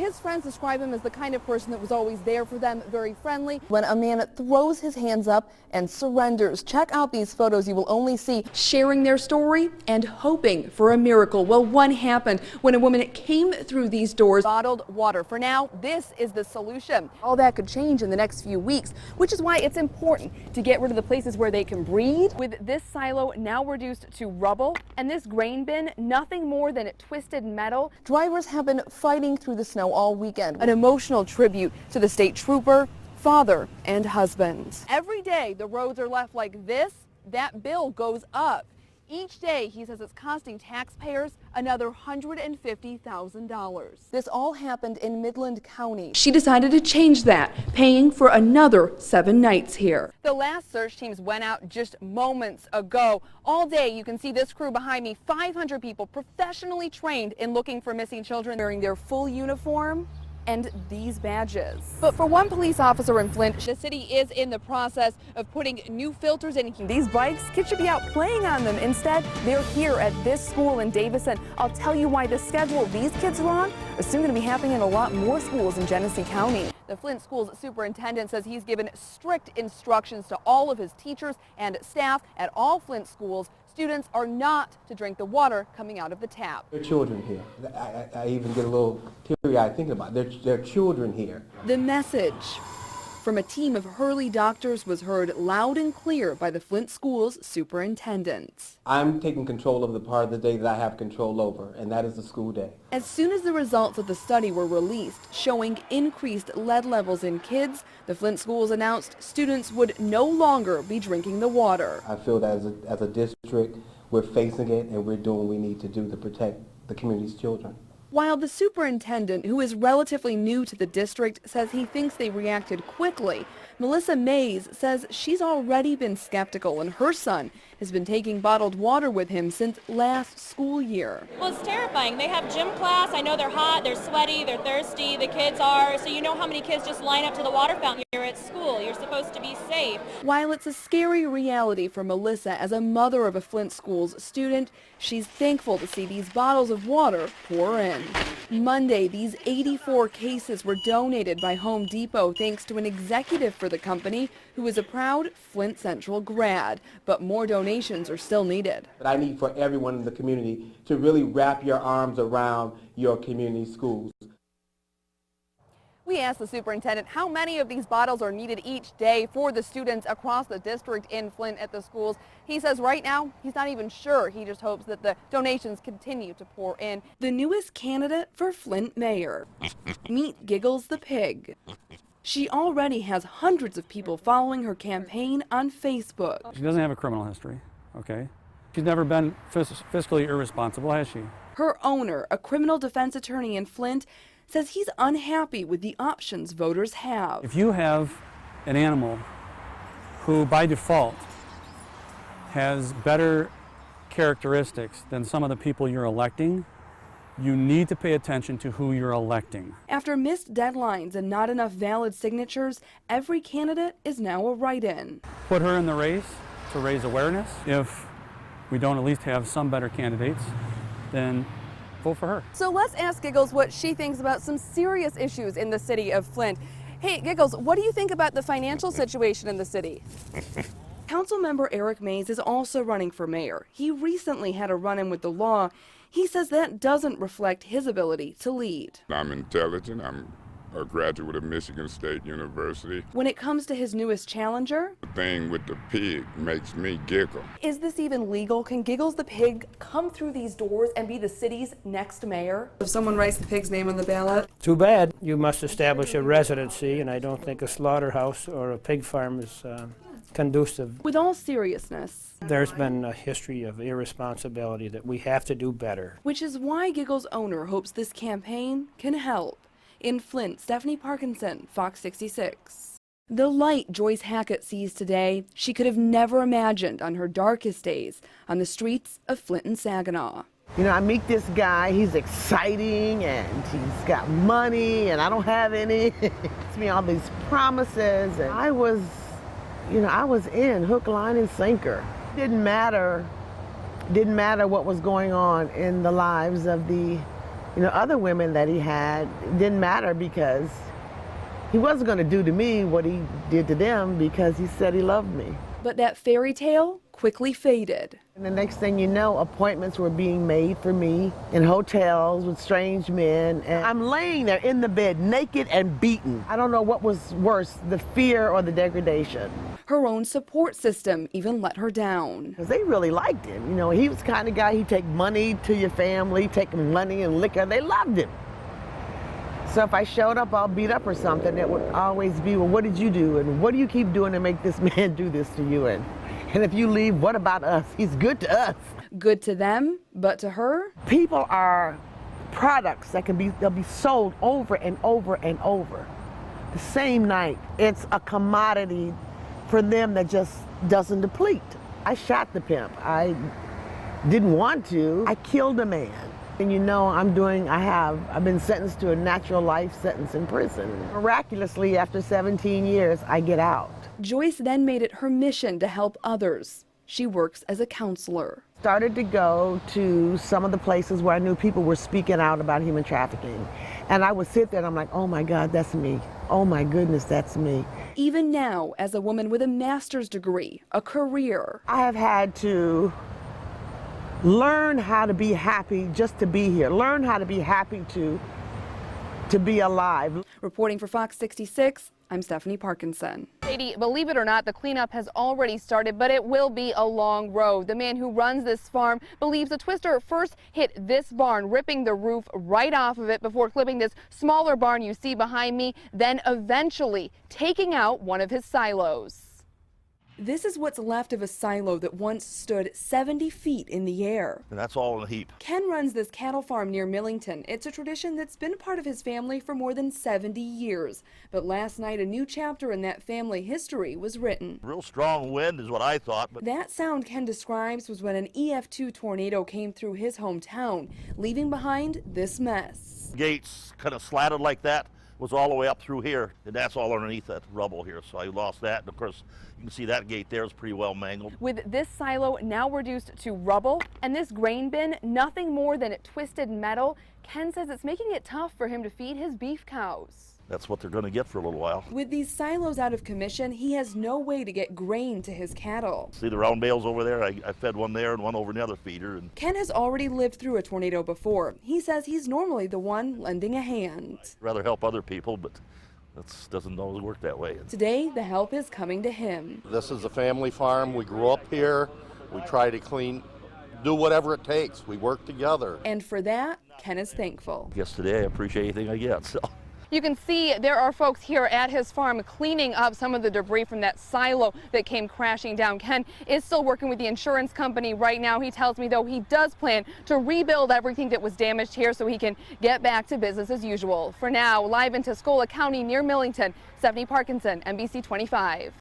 His friends describe him as the kind of person that was always there for them, very friendly. When a man throws his hands up and surrenders. Check out these photos. You will only see sharing their story and hoping for a miracle. Well, one happened when a woman came through these doors. Bottled water. For now, this is the solution. All that could change in the next few weeks, which is why it's important to get rid of the places where they can breathe. With this silo now reduced to rubble and this grain bin nothing more than twisted metal, drivers have been fighting through the snow all weekend. An emotional tribute to the state trooper, father, and husband. Every day the roads are left like this, that bill goes up. Each day, he says it's costing taxpayers another $150,000. This all happened in Midland County. She decided to change that, paying for another 7 nights here. The last search teams went out just moments ago. All day, you can see this crew behind me, 500 people professionally trained in looking for missing children wearing their full uniform and these badges. But for one police officer in Flint, the city is in the process of putting new filters in. These bikes, kids should be out playing on them. Instead, they're here at this school in Davison. I'll tell you why the schedule these kids are on is soon going to be happening in a lot more schools in Genesee County. The Flint Schools superintendent says he's given strict instructions to all of his teachers and staff at all Flint schools. Students are not to drink the water coming out of the tap. There are children here. I even get a little teary-eyed thinking about it. There are children here. The message from a team of Hurley doctors was heard loud and clear by the Flint Schools superintendent. I'm taking control of the part of the day that I have control over, and that is the school day. As soon as the results of the study were released showing increased lead levels in kids, the Flint Schools announced students would no longer be drinking the water. I feel that as a district, we're facing it and we're doing what we need to do to protect the community's children. While the superintendent, who is relatively new to the district, says he thinks they reacted quickly, Melissa Mays says she's already been skeptical and her son has been taking bottled water with him since last school year. Well, it's terrifying. They have gym class. I know they're hot, they're sweaty, they're thirsty, the kids are. So you know how many kids just line up to the water fountain here at school. You're supposed to be safe. While it's a scary reality for Melissa as a mother of a Flint Schools student, she's thankful to see these bottles of water pour in. Monday, these 84 cases were donated by Home Depot thanks to an executive for the company who is a proud Flint Central grad. But more donations are still needed. But I need for everyone in the community to really wrap your arms around your community schools. We asked the superintendent how many of these bottles are needed each day for the students across the district in Flint at the schools. He says right now he's not even sure. He just hopes that the donations continue to pour in. The newest candidate for Flint mayor. Meet Giggles the pig. She already has hundreds of people following her campaign on Facebook. She doesn't have a criminal history, okay? She's never been fiscally irresponsible, has she? Her owner, a criminal defense attorney in Flint, says he's unhappy with the options voters have. If you have an animal who by default has better characteristics than some of the people you're electing, you need to pay attention to who you're electing. After missed deadlines and not enough valid signatures, every candidate is now a write-in. Put her in the race to raise awareness. If we don't at least have some better candidates, then vote for her. So let's ask Giggles what she thinks about some serious issues in the city of Flint. Hey, Giggles, what do you think about the financial situation in the city? Councilmember Eric Mays is also running for mayor. He recently had a run-in with the law. He says that doesn't reflect his ability to lead. I'm intelligent. I'm a graduate of Michigan State University. When it comes to his newest challenger, The thing with the pig makes me giggle. is this even legal? Can Giggles the pig come through these doors and be the city's next mayor? If someone writes the pig's name on the ballot? Too bad. You must establish a residency, and I don't think a slaughterhouse or a pig farm is conducive. With all seriousness, There's been a history of irresponsibility that we have to do better. which is why Giggles' owner hopes this campaign can help. In Flint, Stephanie Parkinson, Fox 66. The light Joyce Hackett sees today, she could have never imagined on her darkest days on the streets of Flint and Saginaw. You know, I meet this guy, he's exciting and he's got money and I don't have any. It's me all these promises and I was in hook, line, and sinker. Didn't matter what was going on in the lives of the You know, other women that he had, it didn't matter because he wasn't going to do to me what he did to them because he said he loved me. But that fairy tale quickly faded. And the next thing you know, appointments were being made for me in hotels with strange men. And I'm laying there in the bed, naked and beaten. I don't know what was worse, the fear or the degradation. Her own support system even let her down. Because they really liked him. You know, he was the kind of guy, he'd take money to your family, take money and liquor. They loved him. So if I showed up all beat up or something, it would always be, well, what did you do? And what do you keep doing to make this man do this to you? And if you leave, what about us? He's good to us. Good to them, but to her? People are products that they'll be sold over and over and over. The same night. It's a commodity for them that just doesn't deplete. I shot the pimp. I didn't want to. I killed a man. And you know, I've been sentenced to a natural life sentence in prison. Miraculously, after 17 years, I get out. Joyce then made it her mission to help others. She works as a counselor. Started to go to some of the places where I knew people were speaking out about human trafficking. And I would sit there and I'm like, oh my God, that's me. Oh my goodness, that's me. Even now, as a woman with a master's degree, a career. I have had to learn how to be happy just to be here. Learn how to be happy to be alive. Reporting for Fox 66, I'm Stephanie Parkinson. Katie, believe it or not, the cleanup has already started, but it will be a long road. The man who runs this farm believes the twister first hit this barn, ripping the roof right off of it before clipping this smaller barn you see behind me, then eventually taking out one of his silos. This is what's left of a silo that once stood 70 feet in the air. And that's all in a heap. Ken runs this cattle farm near Millington. It's a tradition that's been a part of his family for more than 70 years. But last night, a new chapter in that family history was written. Real strong wind is what I thought. But that sound Ken describes was when an EF2 tornado came through his hometown, leaving behind this mess. Gates kind of slatted like that, was all the way up through here, and that's all underneath that rubble here. So I lost that, and of course, you can see that gate there is pretty well mangled. With this silo now reduced to rubble, and this grain bin nothing more than twisted metal, Ken says it's making it tough for him to feed his beef cows. That's what they're going to get for a little while. With these silos out of commission, he has no way to get grain to his cattle. See the round bales over there? I fed one there and one over in the other feeder. And Ken has already lived through a tornado before. He says he's normally the one lending a hand. I'd rather help other people, but that doesn't always work that way. Today, the help is coming to him. This is a family farm. We grew up here. We try to do whatever it takes. We work together. And for that, Ken is thankful. I guess today I appreciate anything I get. So. You can see there are folks here at his farm cleaning up some of the debris from that silo that came crashing down. Ken is still working with the insurance company right now. He tells me, though, he does plan to rebuild everything that was damaged here so he can get back to business as usual. For now, live in Tuscola County near Millington, Stephanie Parkinson, NBC 25.